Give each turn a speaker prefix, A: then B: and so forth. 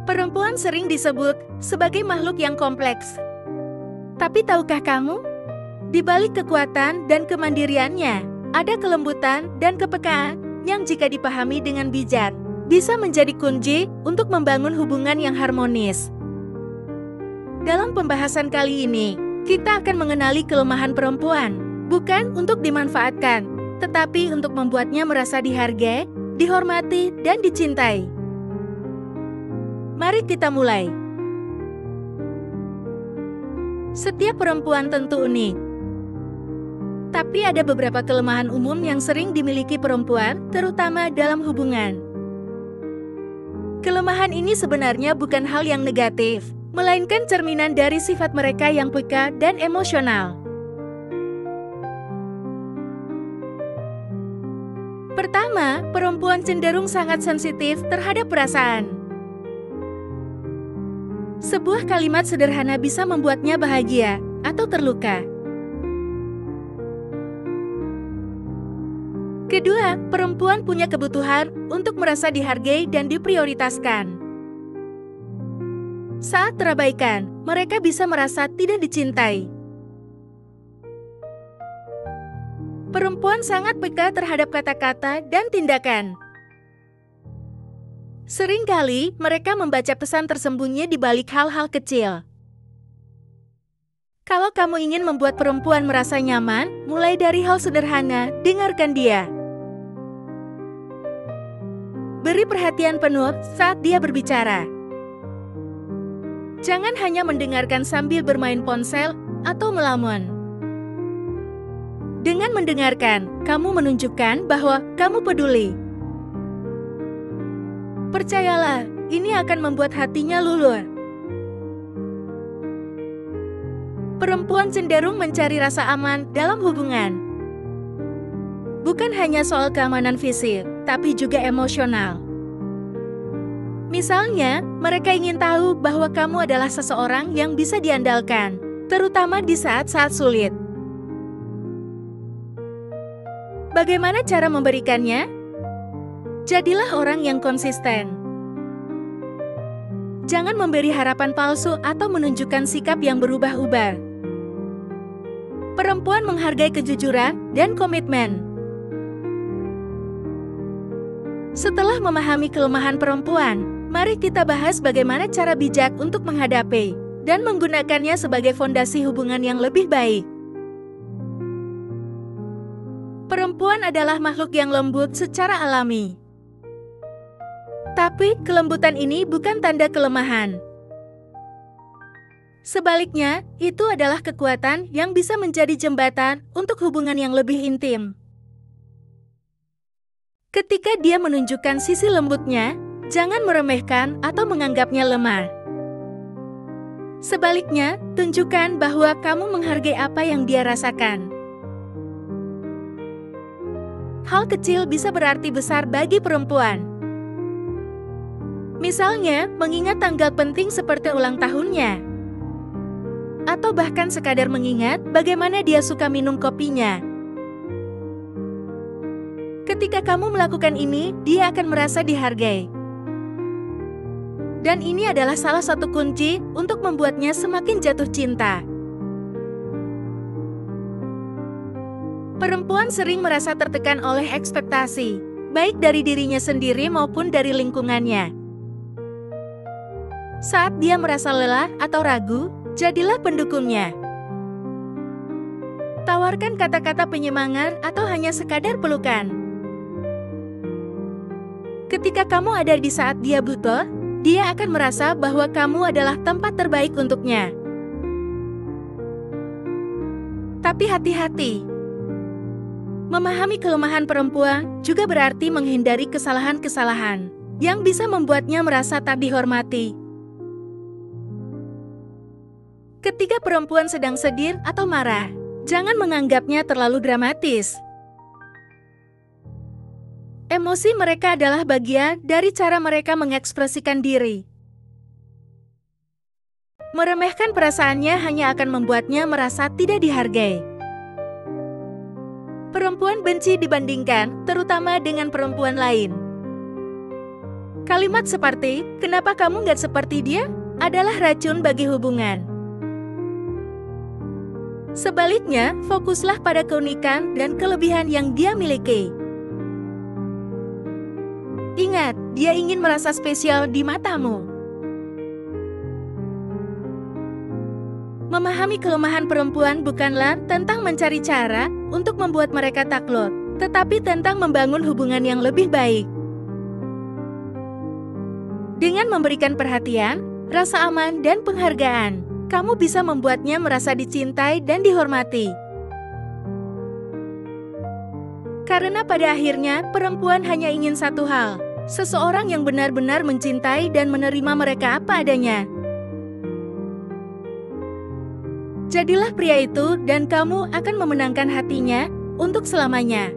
A: Perempuan sering disebut sebagai makhluk yang kompleks. Tapi tahukah kamu? Di balik kekuatan dan kemandiriannya, ada kelembutan dan kepekaan yang jika dipahami dengan bijak, bisa menjadi kunci untuk membangun hubungan yang harmonis. Dalam pembahasan kali ini, kita akan mengenali kelemahan perempuan, bukan untuk dimanfaatkan, tetapi untuk membuatnya merasa dihargai, dihormati, dan dicintai. Mari kita mulai. Setiap perempuan tentu unik. Tapi ada beberapa kelemahan umum yang sering dimiliki perempuan, terutama dalam hubungan. Kelemahan ini sebenarnya bukan hal yang negatif, melainkan cerminan dari sifat mereka yang peka dan emosional. Pertama, perempuan cenderung sangat sensitif terhadap perasaan. Sebuah kalimat sederhana bisa membuatnya bahagia atau terluka. Kedua, perempuan punya kebutuhan untuk merasa dihargai dan diprioritaskan. Saat terabaikan, mereka bisa merasa tidak dicintai. Perempuan sangat peka terhadap kata-kata dan tindakan. Seringkali mereka membaca pesan tersembunyi di balik hal-hal kecil. Kalau kamu ingin membuat perempuan merasa nyaman, mulai dari hal sederhana, dengarkan dia. Beri perhatian penuh saat dia berbicara. Jangan hanya mendengarkan sambil bermain ponsel atau melamun. Dengan mendengarkan, kamu menunjukkan bahwa kamu peduli. Percayalah, ini akan membuat hatinya luluh. Perempuan cenderung mencari rasa aman dalam hubungan. Bukan hanya soal keamanan fisik, tapi juga emosional. Misalnya, mereka ingin tahu bahwa kamu adalah seseorang yang bisa diandalkan, terutama di saat-saat sulit. Bagaimana cara memberikannya? Jadilah orang yang konsisten. Jangan memberi harapan palsu atau menunjukkan sikap yang berubah-ubah. Perempuan menghargai kejujuran dan komitmen. Setelah memahami kelemahan perempuan, mari kita bahas bagaimana cara bijak untuk menghadapi dan menggunakannya sebagai fondasi hubungan yang lebih baik. Perempuan adalah makhluk yang lembut secara alami. Tapi kelembutan ini bukan tanda kelemahan. Sebaliknya, itu adalah kekuatan yang bisa menjadi jembatan untuk hubungan yang lebih intim. Ketika dia menunjukkan sisi lembutnya, jangan meremehkan atau menganggapnya lemah. Sebaliknya, tunjukkan bahwa kamu menghargai apa yang dia rasakan. Hal kecil bisa berarti besar bagi perempuan. Misalnya, mengingat tanggal penting seperti ulang tahunnya. Atau bahkan sekadar mengingat bagaimana dia suka minum kopinya. Ketika kamu melakukan ini, dia akan merasa dihargai. Dan ini adalah salah satu kunci untuk membuatnya semakin jatuh cinta. Perempuan sering merasa tertekan oleh ekspektasi, baik dari dirinya sendiri maupun dari lingkungannya. Saat dia merasa lelah atau ragu, jadilah pendukungnya. Tawarkan kata-kata penyemangat atau hanya sekadar pelukan. Ketika kamu ada di saat dia butuh, dia akan merasa bahwa kamu adalah tempat terbaik untuknya. Tapi hati-hati. Memahami kelemahan perempuan juga berarti menghindari kesalahan-kesalahan yang bisa membuatnya merasa tak dihormati. Ketika perempuan sedang sedih atau marah, jangan menganggapnya terlalu dramatis. Emosi mereka adalah bagian dari cara mereka mengekspresikan diri. Meremehkan perasaannya hanya akan membuatnya merasa tidak dihargai. Perempuan benci dibandingkan, terutama dengan perempuan lain. Kalimat seperti, "Kenapa kamu nggak seperti dia?" adalah racun bagi hubungan. Sebaliknya, fokuslah pada keunikan dan kelebihan yang dia miliki. Ingat, dia ingin merasa spesial di matamu. Memahami kelemahan perempuan bukanlah tentang mencari cara untuk membuat mereka takluk, tetapi tentang membangun hubungan yang lebih baik. Dengan memberikan perhatian, rasa aman, dan penghargaan, kamu bisa membuatnya merasa dicintai dan dihormati. Karena pada akhirnya, perempuan hanya ingin satu hal, seseorang yang benar-benar mencintai dan menerima mereka apa adanya. Jadilah pria itu dan kamu akan memenangkan hatinya untuk selamanya.